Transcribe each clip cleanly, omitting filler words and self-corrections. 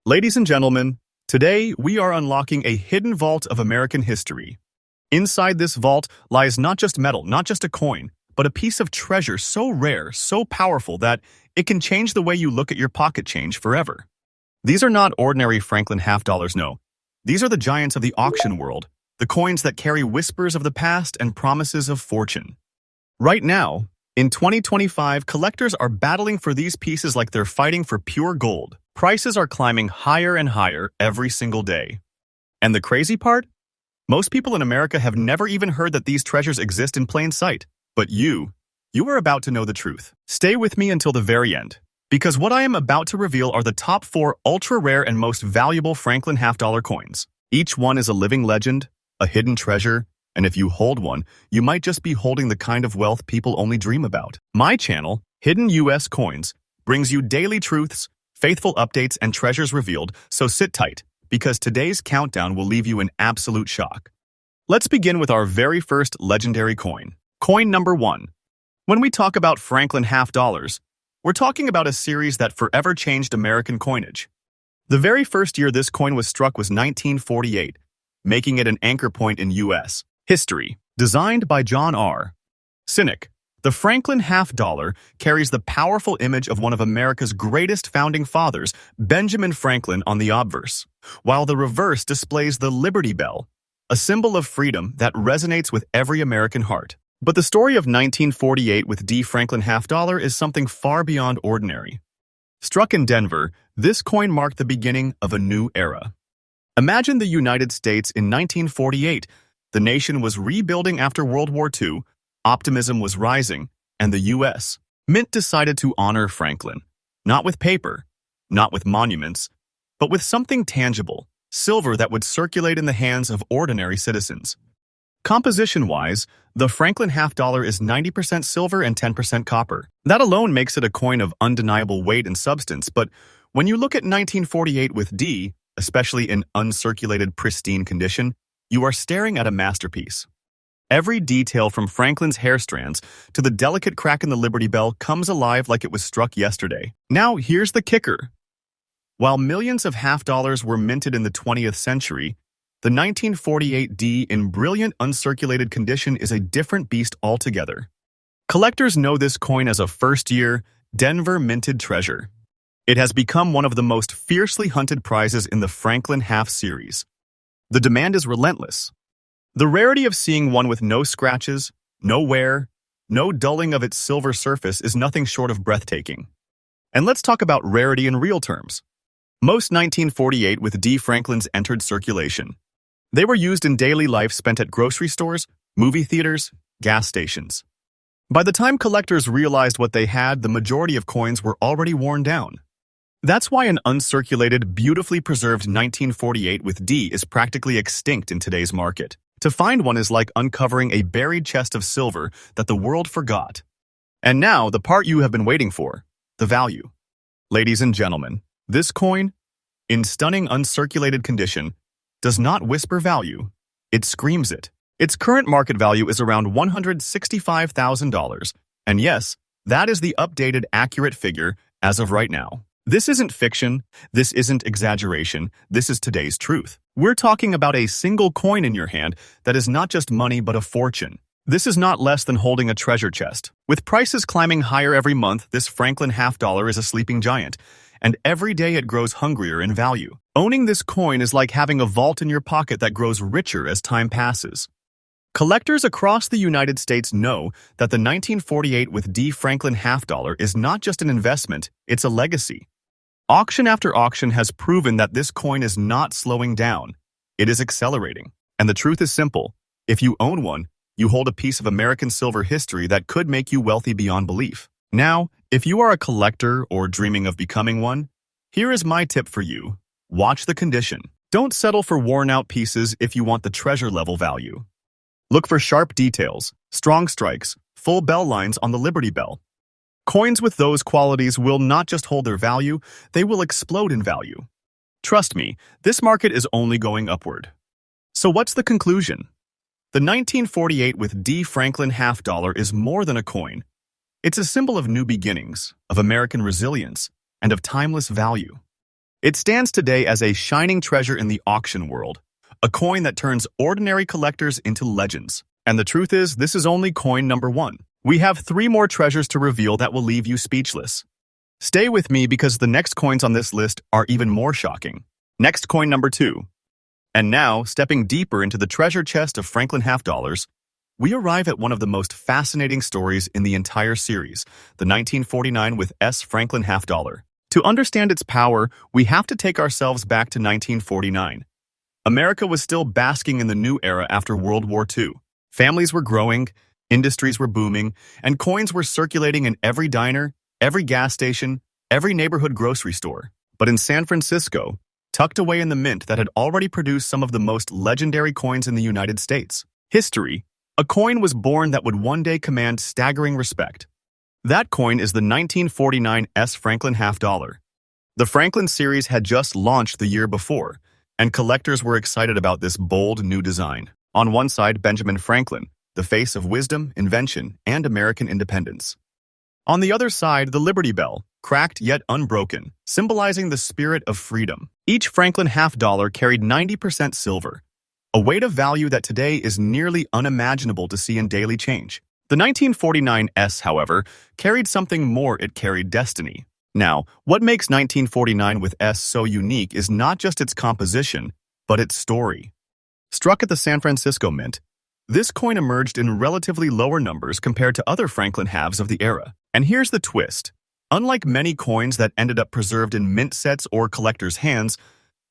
Ladies and gentlemen, today we are unlocking a hidden vault of American history. Inside this vault lies not just metal, not just a coin, but a piece of treasure so rare, so powerful that it can change the way you look at your pocket change forever. These are not ordinary Franklin half dollars, no. These are the giants of the auction world, the coins that carry whispers of the past and promises of fortune. Right now, in 2025, collectors are battling for these pieces like they're fighting for pure gold. Prices are climbing higher and higher every single day. And the crazy part? Most people in America have never even heard that these treasures exist in plain sight. But you are about to know the truth. Stay with me until the very end, because what I am about to reveal are the top 4 ultra-rare and most valuable Franklin half-dollar coins. Each one is a living legend, a hidden treasure, and if you hold one, you might just be holding the kind of wealth people only dream about. My channel, Hidden US Coins, brings you daily truths, faithful updates, and treasures revealed, so sit tight, because today's countdown will leave you in absolute shock. Let's begin with our very first legendary coin. Coin number 1. When we talk about Franklin half dollars, we're talking about a series that forever changed American coinage. The very first year this coin was struck was 1948, making it an anchor point in U.S. history. Designed by John R. Cynic, the Franklin half dollar carries the powerful image of one of America's greatest founding fathers, Benjamin Franklin, on the obverse, while the reverse displays the Liberty Bell, a symbol of freedom that resonates with every American heart. But the story of 1948 with D. Franklin half dollar is something far beyond ordinary. Struck in Denver, this coin marked the beginning of a new era. Imagine the United States in 1948. The nation was rebuilding after World War II, optimism was rising, and the U.S. Mint decided to honor Franklin, not with paper, not with monuments, but with something tangible, silver that would circulate in the hands of ordinary citizens. Composition-wise, the Franklin half dollar is 90% silver and 10% copper. That alone makes it a coin of undeniable weight and substance, but when you look at 1948 with D, especially in uncirculated pristine condition, you are staring at a masterpiece. Every detail from Franklin's hair strands to the delicate crack in the Liberty Bell comes alive like it was struck yesterday. Now, here's the kicker. While millions of half dollars were minted in the 20th century, the 1948 D in brilliant uncirculated condition is a different beast altogether. Collectors know this coin as a first-year, Denver minted treasure. It has become one of the most fiercely hunted prizes in the Franklin half series. The demand is relentless. The rarity of seeing one with no scratches, no wear, no dulling of its silver surface is nothing short of breathtaking. And let's talk about rarity in real terms. Most 1948 with D. Franklins entered circulation. They were used in daily life spent at grocery stores, movie theaters, gas stations. By the time collectors realized what they had, the majority of coins were already worn down. That's why an uncirculated, beautifully preserved 1948 with D is practically extinct in today's market. To find one is like uncovering a buried chest of silver that the world forgot. And now, the part you have been waiting for, the value. Ladies and gentlemen, this coin, in stunning uncirculated condition, does not whisper value, it screams it. Its current market value is around $165,000, and yes, that is the updated accurate figure as of right now. This isn't fiction, this isn't exaggeration, this is today's truth. We're talking about a single coin in your hand that is not just money but a fortune. This is not less than holding a treasure chest. With prices climbing higher every month, this Franklin half dollar is a sleeping giant, and every day it grows hungrier in value. Owning this coin is like having a vault in your pocket that grows richer as time passes. Collectors across the United States know that the 1948 with D. Franklin half dollar is not just an investment, it's a legacy. Auction after auction has proven that this coin is not slowing down, it is accelerating. And the truth is simple, if you own one, you hold a piece of American silver history that could make you wealthy beyond belief. Now, if you are a collector or dreaming of becoming one, here is my tip for you. Watch the condition. Don't settle for worn-out pieces if you want the treasure-level value. Look for sharp details, strong strikes, full bell lines on the Liberty Bell. Coins with those qualities will not just hold their value, they will explode in value. Trust me, this market is only going upward. So what's the conclusion? The 1948 with D. Franklin half dollar is more than a coin. It's a symbol of new beginnings, of American resilience, and of timeless value. It stands today as a shining treasure in the auction world, a coin that turns ordinary collectors into legends. And the truth is, this is only coin number 1. We have 3 more treasures to reveal that will leave you speechless. Stay with me because the next coins on this list are even more shocking. Next coin number 2. And now, stepping deeper into the treasure chest of Franklin half dollars, we arrive at one of the most fascinating stories in the entire series, the 1949 with S. Franklin half dollar. To understand its power, we have to take ourselves back to 1949. America was still basking in the new era after World War II. Families were growing, industries were booming, and coins were circulating in every diner, every gas station, every neighborhood grocery store. But in San Francisco, tucked away in the mint that had already produced some of the most legendary coins in the United States, history, a coin was born that would one day command staggering respect. That coin is the 1949 S. Franklin half dollar. The Franklin series had just launched the year before, and collectors were excited about this bold new design. On one side, Benjamin Franklin, the face of wisdom, invention, and American independence. On the other side, the Liberty Bell, cracked yet unbroken, symbolizing the spirit of freedom. Each Franklin half dollar carried 90% silver, a weight of value that today is nearly unimaginable to see in daily change. The 1949 S, however, carried something more. It carried destiny. Now, what makes 1949 with S so unique is not just its composition, but its story. Struck at the San Francisco Mint, this coin emerged in relatively lower numbers compared to other Franklin halves of the era. And here's the twist. Unlike many coins that ended up preserved in mint sets or collectors' hands,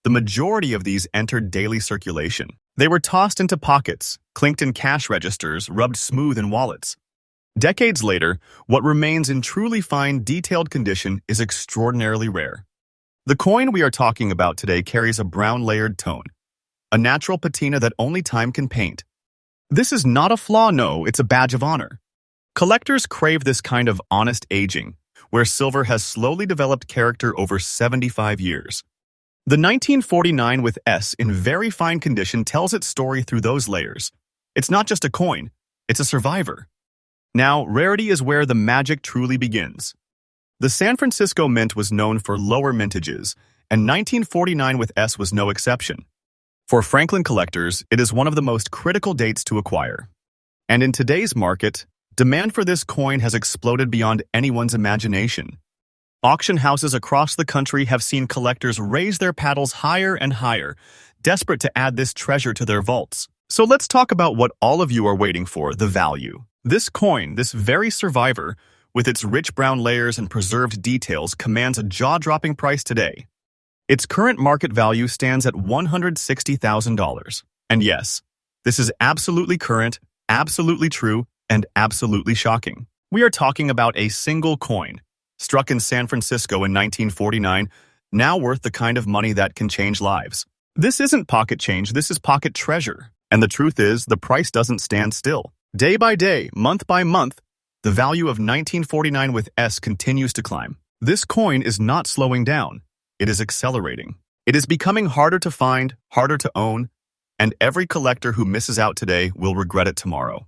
the majority of these entered daily circulation. They were tossed into pockets, clinked in cash registers, rubbed smooth in wallets. Decades later, what remains in truly fine, detailed condition is extraordinarily rare. The coin we are talking about today carries a brown layered tone, a natural patina that only time can paint. This is not a flaw, no, it's a badge of honor. Collectors crave this kind of honest aging, where silver has slowly developed character over 75 years. The 1949 with S in very fine condition tells its story through those layers. It's not just a coin, it's a survivor. Now, rarity is where the magic truly begins. The San Francisco Mint was known for lower mintages, and 1949 with S was no exception. For Franklin collectors, it is one of the most critical dates to acquire. And in today's market, demand for this coin has exploded beyond anyone's imagination. Auction houses across the country have seen collectors raise their paddles higher and higher, desperate to add this treasure to their vaults. So let's talk about what all of you are waiting for, the value. This coin, this very survivor, with its rich brown layers and preserved details, commands a jaw-dropping price today. Its current market value stands at $160,000. And yes, this is absolutely current, absolutely true, and absolutely shocking. We are talking about a single coin, struck in San Francisco in 1949, now worth the kind of money that can change lives. This isn't pocket change, this is pocket treasure. And the truth is, the price doesn't stand still. Day by day, month by month, the value of 1949 with S continues to climb. This coin is not slowing down, it is accelerating. It is becoming harder to find, harder to own, and every collector who misses out today will regret it tomorrow.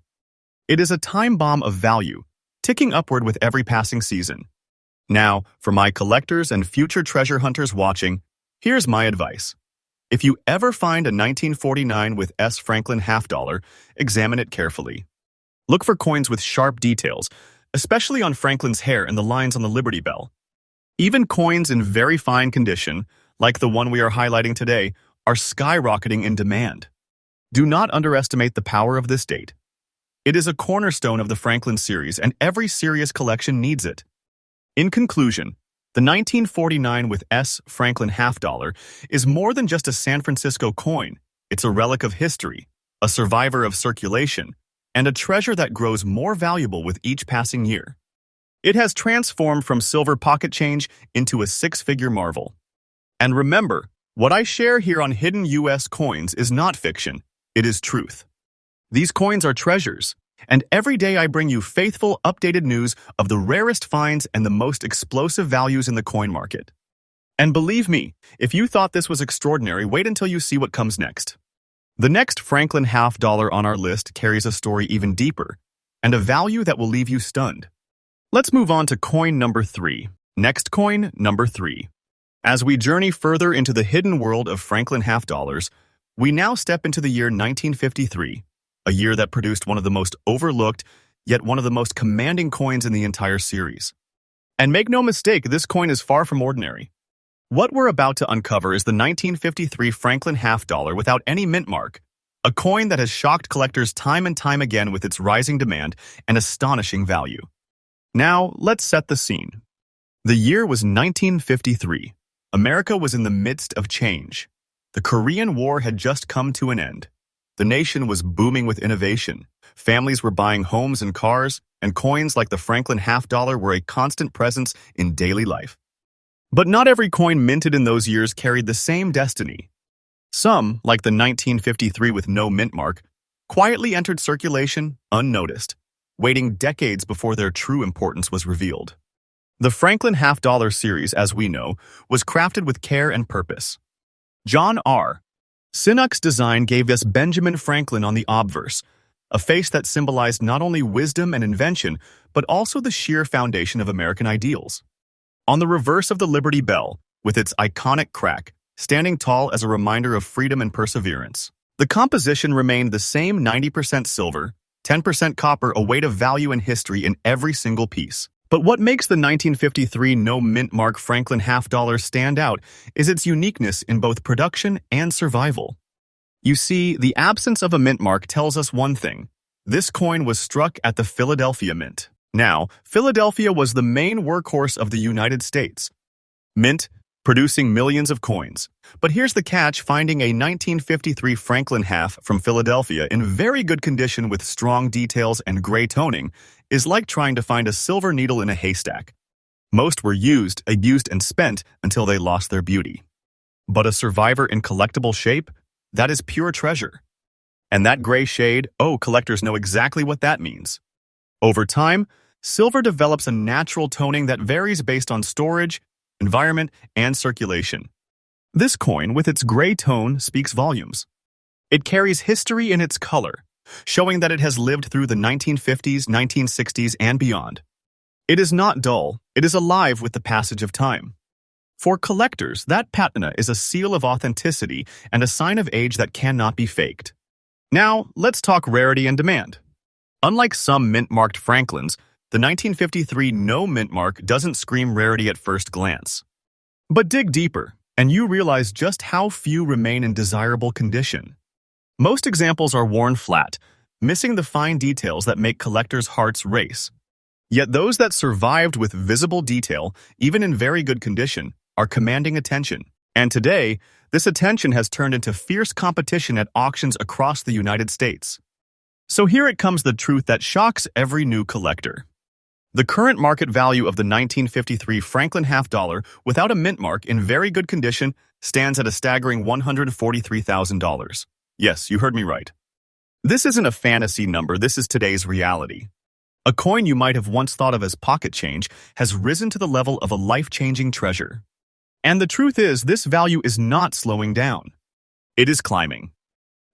It is a time bomb of value, ticking upward with every passing season. Now, for my collectors and future treasure hunters watching, here's my advice. If you ever find a 1949 with S. Franklin half dollar, examine it carefully. Look for coins with sharp details, especially on Franklin's hair and the lines on the Liberty Bell. Even coins in very fine condition, like the one we are highlighting today, are skyrocketing in demand. Do not underestimate the power of this date. It is a cornerstone of the Franklin series, and every serious collection needs it. In conclusion, the 1949 with S. Franklin half dollar is more than just a San Francisco coin. It's a relic of history, a survivor of circulation, and a treasure that grows more valuable with each passing year. It has transformed from silver pocket change into a six-figure marvel. And remember, what I share here on Hidden US Coins is not fiction, it is truth. These coins are treasures, and every day I bring you faithful, updated news of the rarest finds and the most explosive values in the coin market. And believe me, if you thought this was extraordinary, wait until you see what comes next. The next Franklin half dollar on our list carries a story even deeper, and a value that will leave you stunned. Let's move on to coin number 3. Next coin, number 3. As we journey further into the hidden world of Franklin half dollars, we now step into the year 1953, a year that produced one of the most overlooked, yet one of the most commanding coins in the entire series. And make no mistake, this coin is far from ordinary. What we're about to uncover is the 1953 Franklin half dollar without any mint mark, a coin that has shocked collectors time and time again with its rising demand and astonishing value. Now, let's set the scene. The year was 1953. America was in the midst of change. The Korean War had just come to an end. The nation was booming with innovation. Families were buying homes and cars, and coins like the Franklin half dollar were a constant presence in daily life. But not every coin minted in those years carried the same destiny. Some, like the 1953 with no mint mark, quietly entered circulation unnoticed, waiting decades before their true importance was revealed. The Franklin half dollar series, as we know, was crafted with care and purpose. John R. Sinnock's design gave us Benjamin Franklin on the obverse, a face that symbolized not only wisdom and invention, but also the sheer foundation of American ideals. On the reverse of the Liberty Bell, with its iconic crack, standing tall as a reminder of freedom and perseverance. The composition remained the same 90% silver, 10% copper, a weight of value and history in every single piece. But what makes the 1953 no mint mark Franklin half dollar stand out is its uniqueness in both production and survival. You see, the absence of a mint mark tells us one thing. This coin was struck at the Philadelphia Mint. Now, Philadelphia was the main workhorse of the United States. Mint, producing millions of coins. But here's the catch: finding a 1953 Franklin half from Philadelphia in very good condition with strong details and gray toning is like trying to find a silver needle in a haystack. Most were used, abused, and spent until they lost their beauty. But a survivor in collectible shape? That is pure treasure. And that gray shade, oh, collectors know exactly what that means. Over time, silver develops a natural toning that varies based on storage, environment, and circulation. This coin, with its gray tone, speaks volumes. It carries history in its color, showing that it has lived through the 1950s, 1960s, and beyond. It is not dull, it is alive with the passage of time. For collectors, that patina is a seal of authenticity and a sign of age that cannot be faked. Now, let's talk rarity and demand. Unlike some mint-marked Franklins, the 1953 no mint mark doesn't scream rarity at first glance. But dig deeper, and you realize just how few remain in desirable condition. Most examples are worn flat, missing the fine details that make collectors' hearts race. Yet those that survived with visible detail, even in very good condition, are commanding attention. And today, this attention has turned into fierce competition at auctions across the United States. So here it comes, the truth that shocks every new collector. The current market value of the 1953 Franklin half dollar without a mint mark in very good condition stands at a staggering $143,000. Yes, you heard me right. This isn't a fantasy number, this is today's reality. A coin you might have once thought of as pocket change has risen to the level of a life-changing treasure. And the truth is, this value is not slowing down. It is climbing.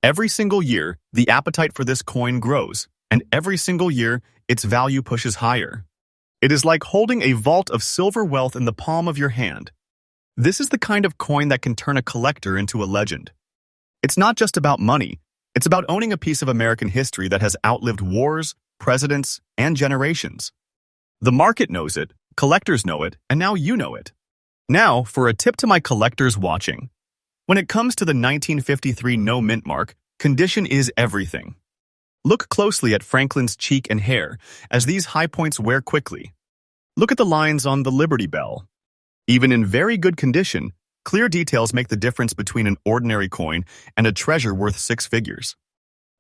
Every single year, the appetite for this coin grows, and every single year, its value pushes higher. It is like holding a vault of silver wealth in the palm of your hand. This is the kind of coin that can turn a collector into a legend. It's not just about money, it's about owning a piece of American history that has outlived wars, presidents, and generations. The market knows it, collectors know it, and now you know it. Now, for a tip to my collectors watching. When it comes to the 1953 no mint mark, condition is everything. Look closely at Franklin's cheek and hair, as these high points wear quickly. Look at the lines on the Liberty Bell. Even in very good condition, clear details make the difference between an ordinary coin and a treasure worth six figures.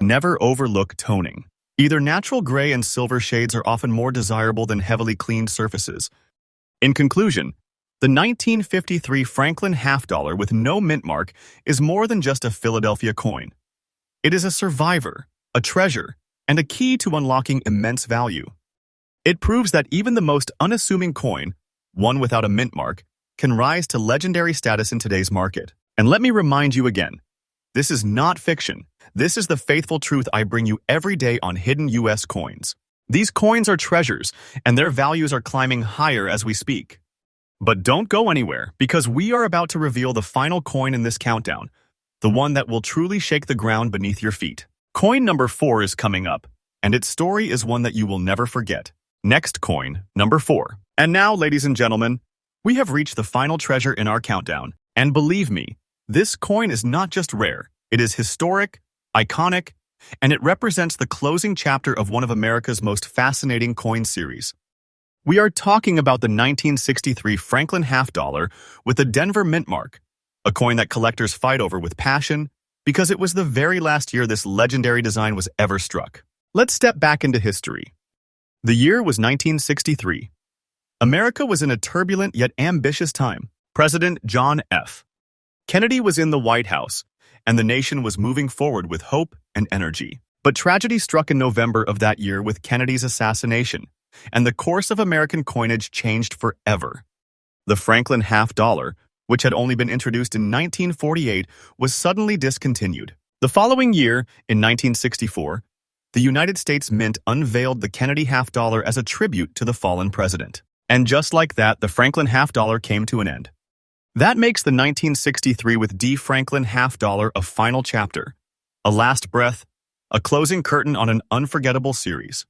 Never overlook toning. Either natural gray and silver shades are often more desirable than heavily cleaned surfaces. In conclusion, the 1953 Franklin half dollar with no mint mark is more than just a Philadelphia coin. It is a survivor, a treasure, and a key to unlocking immense value. It proves that even the most unassuming coin, one without a mint mark, can rise to legendary status in today's market. And let me remind you again, this is not fiction. This is the faithful truth I bring you every day on Hidden US Coins. These coins are treasures, and their values are climbing higher as we speak. But don't go anywhere, because we are about to reveal the final coin in this countdown, the one that will truly shake the ground beneath your feet. Coin number 4 is coming up, and its story is one that you will never forget. Next coin, number 4. And now, ladies and gentlemen, we have reached the final treasure in our countdown. And believe me, this coin is not just rare, it is historic, iconic, and it represents the closing chapter of one of America's most fascinating coin series. We are talking about the 1963 Franklin half dollar with the Denver Mint mark, a coin that collectors fight over with passion because it was the very last year this legendary design was ever struck. Let's step back into history. The year was 1963. America was in a turbulent yet ambitious time. President John F. Kennedy was in the White House, and the nation was moving forward with hope and energy. But tragedy struck in November of that year with Kennedy's assassination, and the course of American coinage changed forever. The Franklin half dollar, which had only been introduced in 1948, was suddenly discontinued. The following year, in 1964, the United States Mint unveiled the Kennedy half dollar as a tribute to the fallen president. And just like that, the Franklin half dollar came to an end. That makes the 1963 with D Franklin half dollar a final chapter, a last breath, a closing curtain on an unforgettable series.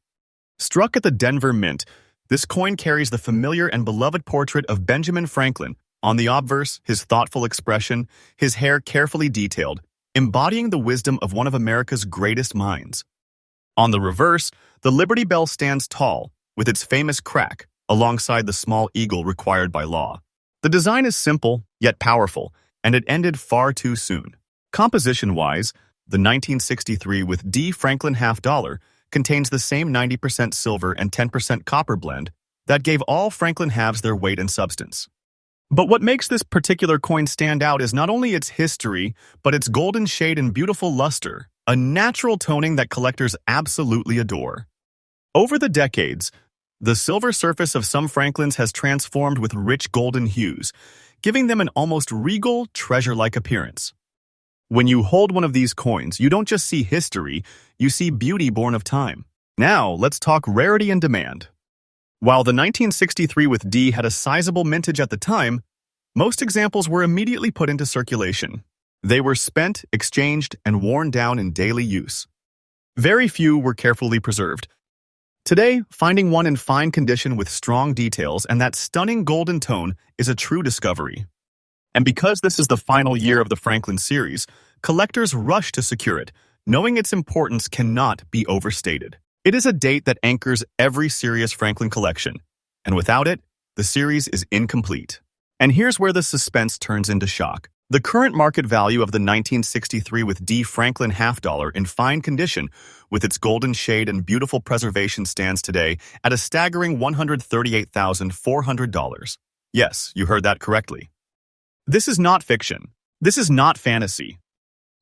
Struck at the Denver Mint, this coin carries the familiar and beloved portrait of Benjamin Franklin. On the obverse, his thoughtful expression, his hair carefully detailed, embodying the wisdom of one of America's greatest minds. On the reverse, the Liberty Bell stands tall, with its famous crack, alongside the small eagle required by law. The design is simple, yet powerful, and it ended far too soon. Composition-wise, the 1963 with D Franklin half dollar contains the same 90% silver and 10% copper blend that gave all Franklin halves their weight and substance. But what makes this particular coin stand out is not only its history, but its golden shade and beautiful luster, a natural toning that collectors absolutely adore. Over the decades, the silver surface of some Franklins has transformed with rich golden hues, giving them an almost regal, treasure-like appearance. When you hold one of these coins, you don't just see history, you see beauty born of time. Now, let's talk rarity and demand. While the 1963 with D had a sizable mintage at the time, most examples were immediately put into circulation. They were spent, exchanged, and worn down in daily use. Very few were carefully preserved. Today, finding one in fine condition with strong details and that stunning golden tone is a true discovery. And because this is the final year of the Franklin series, collectors rush to secure it, knowing its importance cannot be overstated. It is a date that anchors every serious Franklin collection, and without it, the series is incomplete. And here's where the suspense turns into shock. The current market value of the 1963 with D Franklin half dollar in fine condition with its golden shade and beautiful preservation stands today at a staggering $138,400. Yes, you heard that correctly. This is not fiction. This is not fantasy.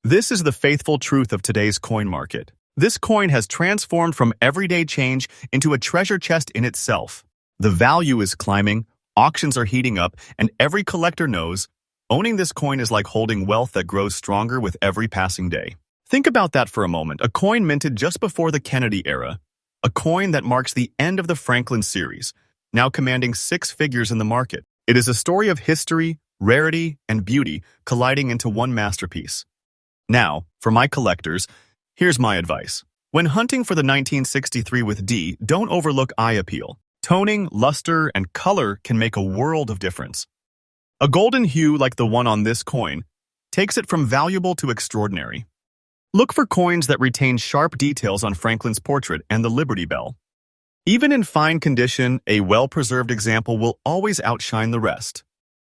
This is the faithful truth of today's coin market. This coin has transformed from everyday change into a treasure chest in itself. The value is climbing, auctions are heating up, and every collector knows owning this coin is like holding wealth that grows stronger with every passing day. Think about that for a moment. A coin minted just before the Kennedy era. A coin that marks the end of the Franklin series, now commanding 6 figures in the market. It is a story of history, rarity, and beauty colliding into one masterpiece. Now, for my collectors, here's my advice. When hunting for the 1963 with D, don't overlook eye appeal. Toning, luster, and color can make a world of difference. A golden hue like the one on this coin takes it from valuable to extraordinary. Look for coins that retain sharp details on Franklin's portrait and the Liberty Bell. Even in fine condition, a well-preserved example will always outshine the rest.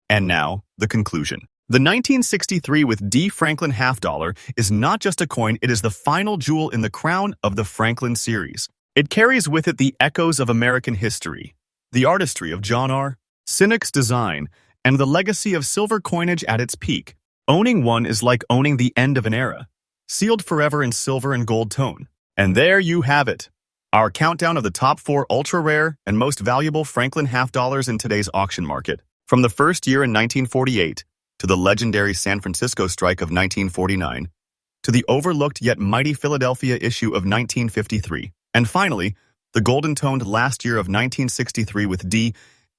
And now, the conclusion. The 1963 with D Franklin half dollar is not just a coin, it is the final jewel in the crown of the Franklin series. It carries with it the echoes of American history, the artistry of John R. Sinnock's design, and the legacy of silver coinage at its peak. Owning one is like owning the end of an era, sealed forever in silver and gold tone. And there you have it, our countdown of the top 4 ultra-rare and most valuable Franklin half dollars in today's auction market. From the first year in 1948, to the legendary San Francisco strike of 1949, to the overlooked yet mighty Philadelphia issue of 1953, and finally, the golden-toned last year of 1963 with D,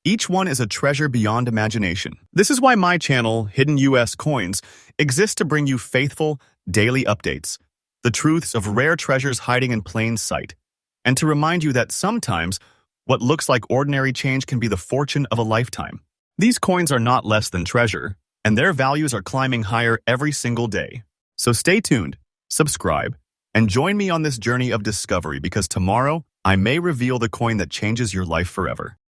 Each one is a treasure beyond imagination. This is why my channel, Hidden US Coins, exists to bring you faithful, daily updates, the truths of rare treasures hiding in plain sight, and to remind you that sometimes what looks like ordinary change can be the fortune of a lifetime. These coins are not less than treasure, and their values are climbing higher every single day. So stay tuned, subscribe, and join me on this journey of discovery because tomorrow I may reveal the coin that changes your life forever.